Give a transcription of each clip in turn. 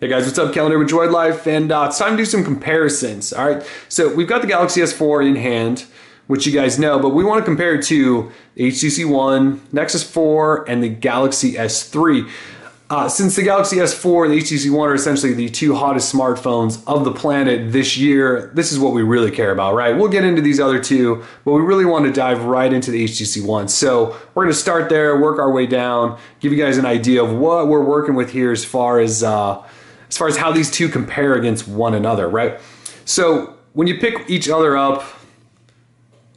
Hey guys, what's up? Kellen here with Droid Life, and it's time to do some comparisons. All right, so we've got the Galaxy S4 in hand, which you guys know, but we want to compare it to the HTC One, Nexus 4, and the Galaxy S3. Since the Galaxy S4 and the HTC One are essentially the two hottest smartphones of the planet this year, this is what we really care about, right? We'll get into these other two, but we really want to dive right into the HTC One. So we're going to start there, work our way down, give you guys an idea of what we're working with here as far as how these two compare against one another, right? So when you pick each other up,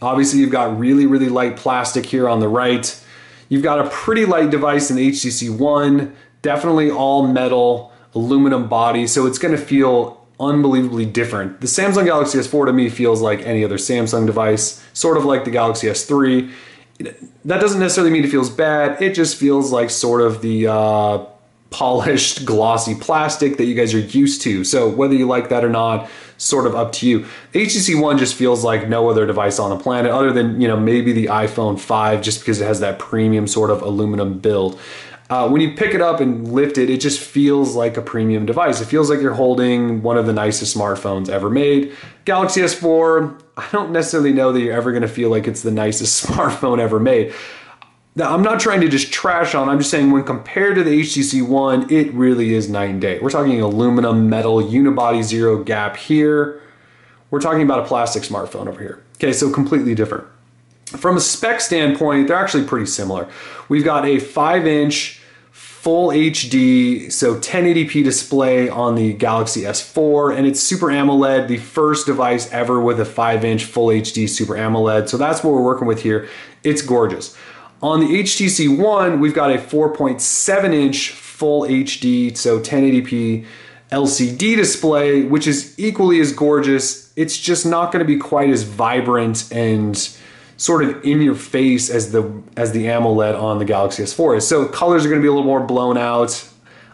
obviously you've got really, really light plastic here on the right. You've got a pretty light device in the HTC One, definitely all metal, aluminum body, so it's gonna feel unbelievably different. The Samsung Galaxy S4 to me feels like any other Samsung device, sort of like the Galaxy S3. That doesn't necessarily mean it feels bad, it just feels like sort of the polished, glossy plastic that you guys are used to. So whether you like that or not, sort of up to you. The HTC One just feels like no other device on the planet other than, you know, maybe the iPhone 5, just because it has that premium sort of aluminum build. When you pick it up and lift it, it just feels like a premium device. It feels like you're holding one of the nicest smartphones ever made. Galaxy S4, I don't necessarily know that you're ever gonna feel like it's the nicest smartphone ever made. Now, I'm not trying to just trash on, I'm just saying when compared to the HTC One, it really is night and day. We're talking aluminum, metal, unibody, zero gap here. We're talking about a plastic smartphone over here. Okay, so completely different. From a spec standpoint, they're actually pretty similar. We've got a 5-inch full HD, so 1080p display on the Galaxy S4, and it's Super AMOLED, the first device ever with a 5-inch full HD Super AMOLED. So that's what we're working with here. It's gorgeous. On the HTC One, we've got a 4.7-inch full HD, so 1080p LCD display, which is equally as gorgeous. It's just not going to be quite as vibrant and sort of in your face as the AMOLED on the Galaxy S4 is. So colors are going to be a little more blown out,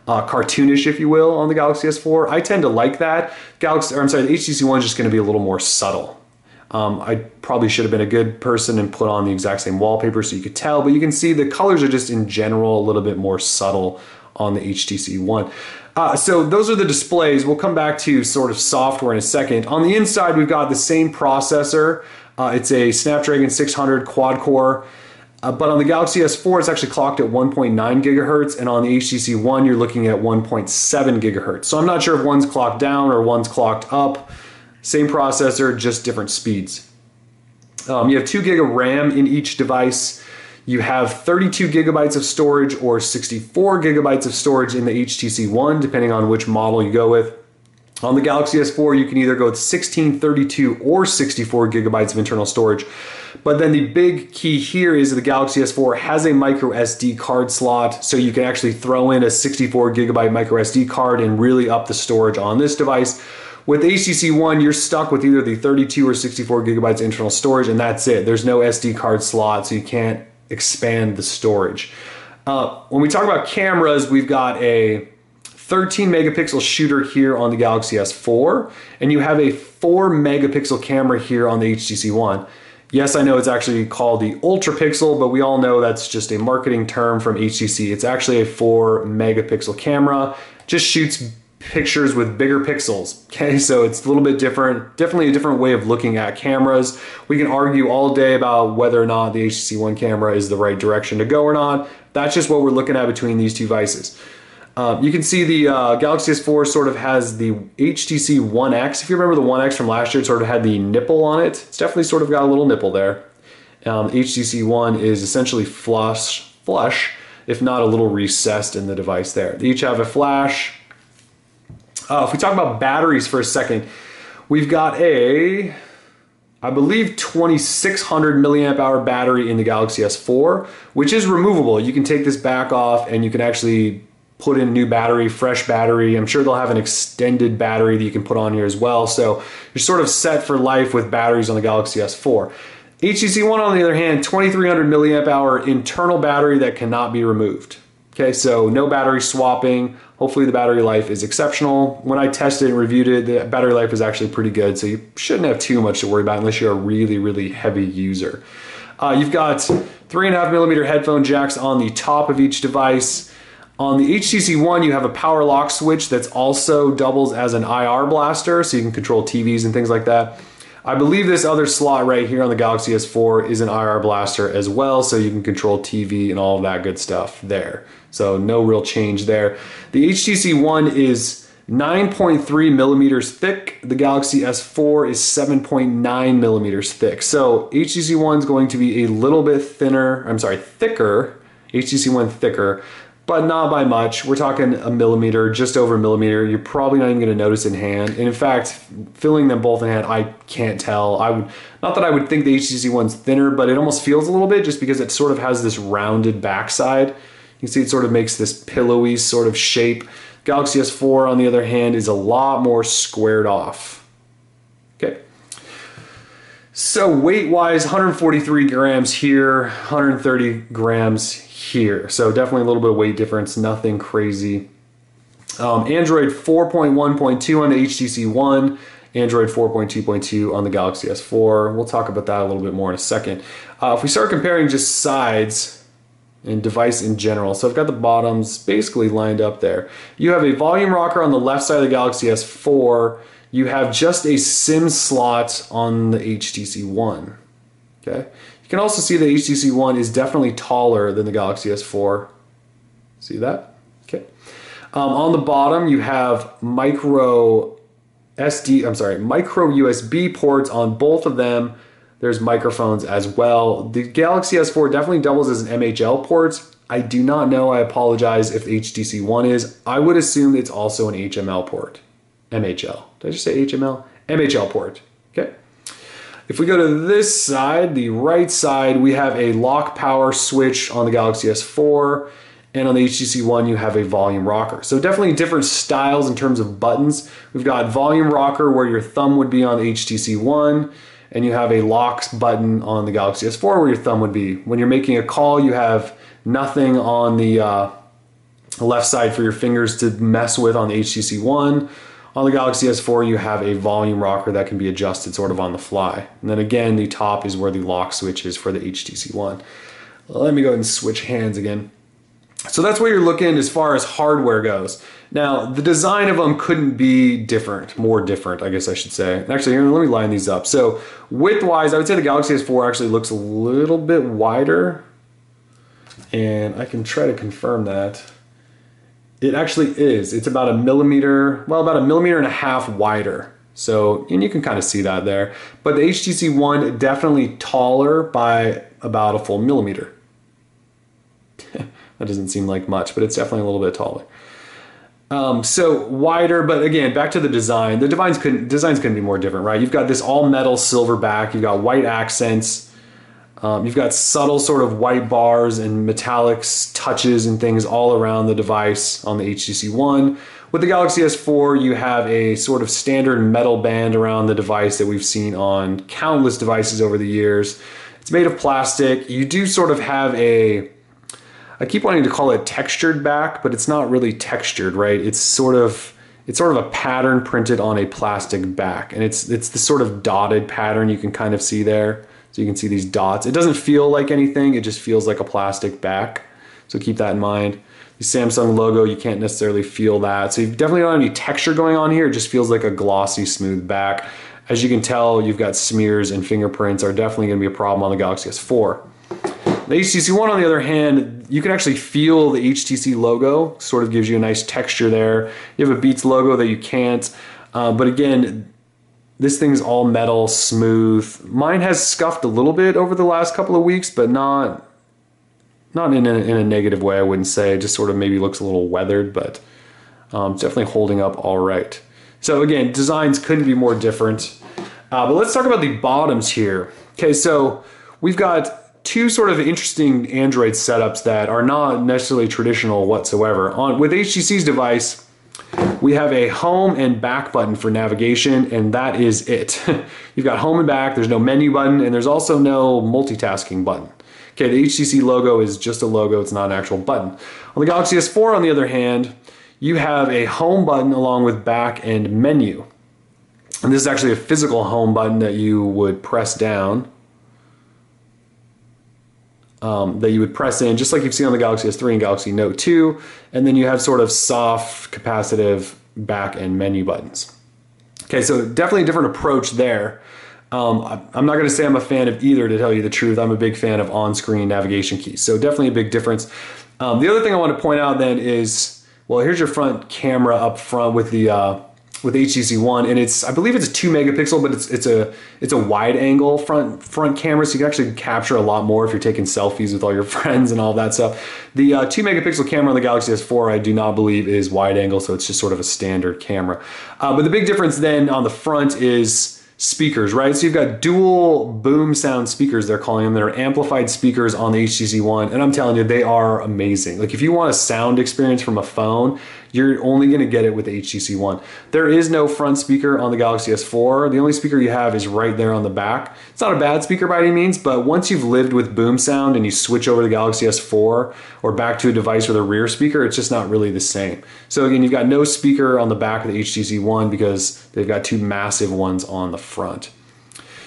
cartoonish, if you will, on the Galaxy S4. I tend to like that. The HTC One is just going to be a little more subtle. I probably should have been a good person and put on the exact same wallpaper so you could tell, but you can see the colors are just in general a little bit more subtle on the HTC One. So those are the displays. We'll come back to sort of software in a second. On the inside, we've got the same processor. It's a Snapdragon 600 quad core, but on the Galaxy S4, it's actually clocked at 1.9 gigahertz, and on the HTC One, you're looking at 1.7 gigahertz. So I'm not sure if one's clocked down or one's clocked up. Same processor, just different speeds. You have 2 gig of RAM in each device. You have 32 gigabytes of storage or 64 gigabytes of storage in the HTC One, depending on which model you go with. On the Galaxy S4, you can either go with 16, 32, or 64 gigabytes of internal storage. But then the big key here is that the Galaxy S4 has a micro SD card slot, so you can actually throw in a 64 gigabyte micro SD card and really up the storage on this device. With the HTC One, you're stuck with either the 32 or 64 gigabytes internal storage, and that's it. There's no SD card slot, so you can't expand the storage. When we talk about cameras, we've got a 13 megapixel shooter here on the Galaxy S4, and you have a 4 megapixel camera here on the HTC One. Yes, I know it's actually called the Ultra Pixel, but we all know that's just a marketing term from HTC. It's actually a 4 megapixel camera, just shoots pictures with bigger pixels. Okay, so it's a little bit different, definitely a different way of looking at cameras. We can argue all day about whether or not the HTC One camera is the right direction to go or not. That's just what we're looking at between these two devices. You can see the Galaxy S4 sort of has the HTC One X. If you remember the One X from last year, it sort of had the nipple on it. It's definitely sort of got a little nipple there. HTC One is essentially flush, if not a little recessed in the device there. They each have a flash. If we talk about batteries for a second, we've got a, I believe, 2600 milliamp hour battery in the Galaxy S4, which is removable. You can take this back off and you can actually put in new battery, fresh battery. I'm sure they'll have an extended battery that you can put on here as well. So you're sort of set for life with batteries on the Galaxy S4. HTC One, on the other hand, 2300 milliamp hour internal battery that cannot be removed. Okay, so no battery swapping. Hopefully the battery life is exceptional. When I tested and reviewed it, the battery life is actually pretty good, so you shouldn't have too much to worry about unless you're a really, really heavy user. You've got 3.5mm headphone jacks on the top of each device. On the HTC One, you have a power lock switch that's also doubles as an IR blaster, so you can control TVs and things like that. I believe this other slot right here on the Galaxy S4 is an IR blaster as well, so you can control TV and all of that good stuff there. So no real change there. The HTC One is 9.3 millimeters thick. The Galaxy S4 is 7.9 millimeters thick. So HTC One's going to be a little bit thicker. HTC One thicker, but not by much. We're talking a millimeter, just over a millimeter. You're probably not even going to notice in hand. And in fact, feeling them both in hand, I can't tell. Not that I would think the HTC One's thinner, but it almost feels a little bit just because it sort of has this rounded backside. You can see it sort of makes this pillowy sort of shape. Galaxy S4, on the other hand, is a lot more squared off. Okay. So weight-wise, 143 grams here, 130 grams here. So definitely a little bit of weight difference, nothing crazy. Android 4.1.2 on the HTC One, Android 4.2.2 on the Galaxy S4. We'll talk about that a little bit more in a second. If we start comparing just sides and device in general, so I've got the bottoms basically lined up there. You have a volume rocker on the left side of the Galaxy S4. You have just a SIM slot on the HTC One. Okay. You can also see the HTC One is definitely taller than the Galaxy S4. See that? Okay. On the bottom, you have micro USB ports on both of them. There's microphones as well. The Galaxy S4 definitely doubles as an MHL port. I do not know, I apologize, if the HTC One is. I would assume it's also an HML port. MHL. Did I just say HML? MHL port. Okay. If we go to this side, the right side, we have a lock power switch on the Galaxy S4, and on the HTC One, you have a volume rocker. So definitely different styles in terms of buttons. We've got volume rocker where your thumb would be on the HTC One, and you have a lock button on the Galaxy S4 where your thumb would be. When you're making a call, you have nothing on the left side for your fingers to mess with on the HTC One. On the Galaxy S4, you have a volume rocker that can be adjusted sort of on the fly. And then again, the top is where the lock switch is for the HTC One. Let me go ahead and switch hands again. So that's what you're looking as far as hardware goes. Now, the design of them couldn't be different, more different, I guess I should say. Actually, here, let me line these up. So width-wise, I would say the Galaxy S4 actually looks a little bit wider. And I can try to confirm that. It actually is. It's about a millimeter, well, about a millimeter and a half wider. So, and you can kind of see that there. But the HTC One definitely taller by about a full millimeter. That doesn't seem like much, but it's definitely a little bit taller. So wider, but again, back to the design. The designs couldn't be more different, right? You've got this all metal silver back. You've got white accents. You've got subtle sort of white bars and metallics, touches and things all around the device on the HTC One. With the Galaxy S4, you have a sort of standard metal band around the device that we've seen on countless devices over the years. It's made of plastic. You do sort of have I keep wanting to call it textured back, but it's not really textured, right? It's sort of a pattern printed on a plastic back, and it's the sort of dotted pattern you can kind of see there. So you can see these dots. It doesn't feel like anything, it just feels like a plastic back. So keep that in mind. The Samsung logo, you can't necessarily feel that. So you definitely don't have any texture going on here. It just feels like a glossy, smooth back. As you can tell, you've got smears and fingerprints are definitely gonna be a problem on the Galaxy S4. The HTC One, on the other hand, you can actually feel the HTC logo, sort of gives you a nice texture there. You have a Beats logo that you can't, but again, this thing's all metal, smooth. Mine has scuffed a little bit over the last couple of weeks, but not in a negative way, I wouldn't say. It just sort of maybe looks a little weathered, but it's definitely holding up all right. So again, designs couldn't be more different. But let's talk about the bottoms here. Okay, so we've got two sort of interesting Android setups that are not necessarily traditional whatsoever. With HTC's device, we have a home and back button for navigation, and that is it. You've got home and back, there's no menu button, and there's also no multitasking button. Okay, the HTC logo is just a logo, it's not an actual button. On the Galaxy S4, on the other hand, you have a home button along with back and menu. And this is actually a physical home button that you would press down that you would press in, just like you've seen on the Galaxy S3 and Galaxy Note 2. And then you have sort of soft, capacitive back and menu buttons. Okay, so definitely a different approach there. I'm not going to say I'm a fan of either, to tell you the truth. I'm a big fan of on-screen navigation keys. So definitely a big difference. The other thing I want to point out then is, well, here's your front camera up front with the with HTC One, and I believe it's a 2 megapixel, but it's a wide angle front camera, so you can actually capture a lot more if you're taking selfies with all your friends and all that stuff. The 2 megapixel camera on the Galaxy S4 I do not believe is wide angle, so it's just sort of a standard camera. But the big difference then on the front is speakers, right? So you've got dual boom sound speakers, they're calling them, that are amplified speakers on the HTC One, and I'm telling you, they are amazing. Like, if you want a sound experience from a phone, you're only going to get it with the HTC One. There is no front speaker on the Galaxy S4. The only speaker you have is right there on the back. It's not a bad speaker by any means, but once you've lived with boom sound and you switch over to the Galaxy S4 or back to a device with a rear speaker, it's just not really the same. So again, you've got no speaker on the back of the HTC One because they've got two massive ones on the front.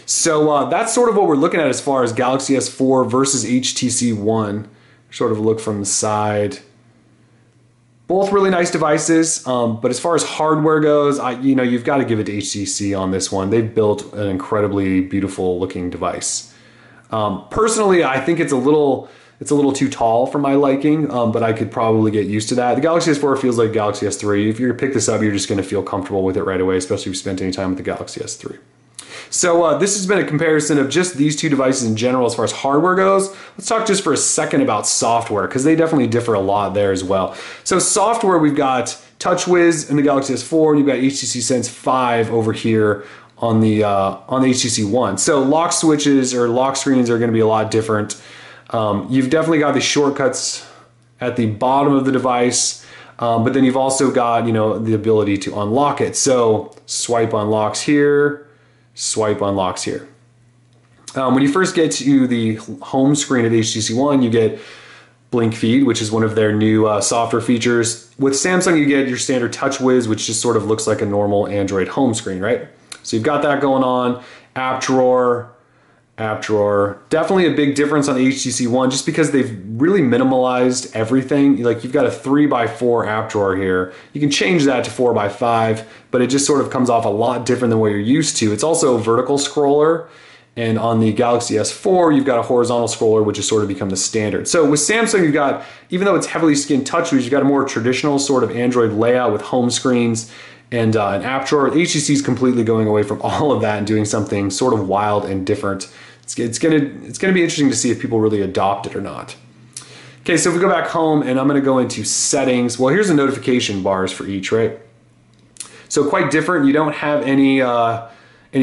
So that's sort of what we're looking at as far as Galaxy S4 versus HTC One. Sort of look from the side. Both really nice devices, but as far as hardware goes, you've got to give it to HTC on this one. They've built an incredibly beautiful looking device. Personally, I think it's a little too tall for my liking, but I could probably get used to that. The Galaxy S4 feels like Galaxy S3. If you pick this up, you're just going to feel comfortable with it right away, especially if you spent any time with the Galaxy S3. So this has been a comparison of just these two devices in general as far as hardware goes. Let's talk just for a second about software, because they definitely differ a lot there as well. So software, we've got TouchWiz in the Galaxy S4, and you've got HTC Sense 5 over here on the HTC One. So lock switches or lock screens are going to be a lot different. You've definitely got the shortcuts at the bottom of the device, but then you've also got the ability to unlock it. So swipe unlocks here. Swipe unlocks here. When you first get to the home screen of HTC One, you get Blink Feed, which is one of their new software features. With Samsung, you get your standard TouchWiz, which just sort of looks like a normal Android home screen, right? So you've got that going on. App drawer. Definitely a big difference on the HTC One, just because they've really minimalized everything. Like, you've got a 3x4 app drawer here. You can change that to 4x5, but it just sort of comes off a lot different than what you're used to. It's also a vertical scroller, and on the Galaxy S4, you've got a horizontal scroller, which has sort of become the standard. So with Samsung, you've got, even though it's heavily skinned TouchWiz, you've got a more traditional sort of Android layout with home screens and an app drawer. HTC is completely going away from all of that and doing something sort of wild and different. It's gonna be interesting to see if people really adopt it or not. Okay, so if we go back home, and I'm gonna go into settings. Well, here's the notification bars for each, right? So quite different. You don't have any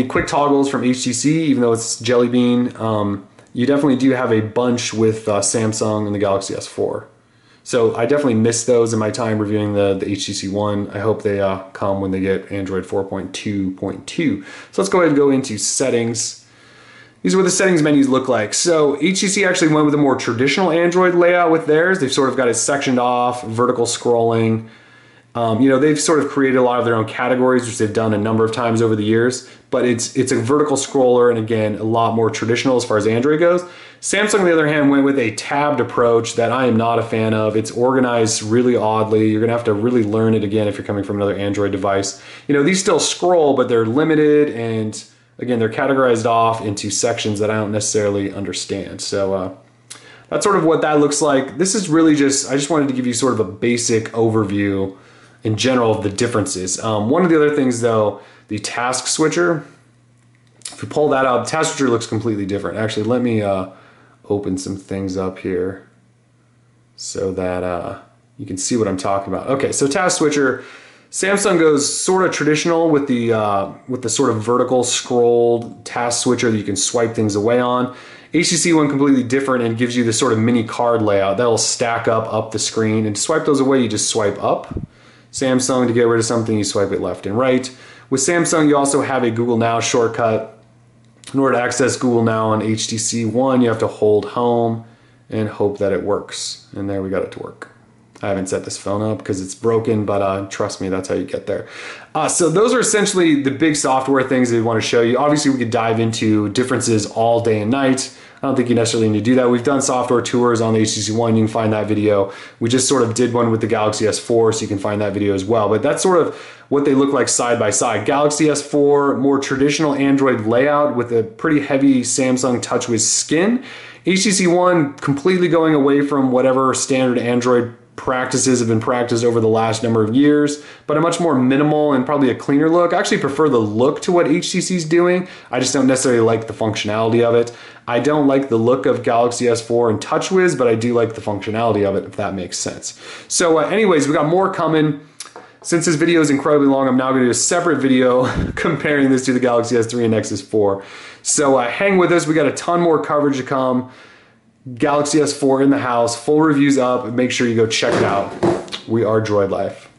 quick toggles from HTC, even though it's Jelly Bean. You definitely do have a bunch with Samsung and the Galaxy S4. So I definitely missed those in my time reviewing the HTC One. I hope they come when they get Android 4.2.2. So let's go ahead and go into settings. These are what the settings menus look like. So HTC actually went with a more traditional Android layout with theirs. They've sort of got it sectioned off, vertical scrolling. They've sort of created a lot of their own categories, which they've done a number of times over the years, but it's a vertical scroller, and again, a lot more traditional as far as Android goes. Samsung, on the other hand, went with a tabbed approach that I am not a fan of. It's organized really oddly. You're gonna have to really learn it again if you're coming from another Android device. These still scroll, but they're limited, and again, they're categorized off into sections that I don't necessarily understand. So that's sort of what that looks like. This is really I just wanted to give you sort of a basic overview in general of the differences. One of the other things though, the task switcher, if you pull that up, the task switcher looks completely different. Actually, let me open some things up here so that you can see what I'm talking about. Okay, so task switcher, Samsung goes sort of traditional with the sort of vertical scrolled task switcher that you can swipe things away on. HTC went completely different and gives you this sort of mini card layout that'll stack up the screen, and to swipe those away, you just swipe up. Samsung, to get rid of something, you swipe it left and right. With Samsung, you also have a Google Now shortcut. In order to access Google Now on HTC One, you have to hold home and hope that it works. And there, we got it to work. I haven't set this phone up because it's broken, but trust me, that's how you get there. So those are essentially the big software things that we want to show you. Obviously, we could dive into differences all day and night. I don't think you necessarily need to do that. We've done software tours on the HTC One. You can find that video. We just sort of did one with the Galaxy S4, so you can find that video as well. But that's sort of what they look like side by side. Galaxy S4, more traditional Android layout with a pretty heavy Samsung TouchWiz skin. HTC One completely going away from whatever standard Android practices have been practiced over the last number of years, but a much more minimal and probably a cleaner look. I actually prefer the look to what HTC is doing. I just don't necessarily like the functionality of it. I don't like the look of Galaxy S4 and TouchWiz, but I do like the functionality of it, if that makes sense. So anyways, we got more coming. Since this video is incredibly long, I'm now going to do a separate video comparing this to the Galaxy S3 and Nexus 4. So hang with us. We got a ton more coverage to come. Galaxy S4 in the house, full reviews up. Make sure you go check it out. We are Droid Life.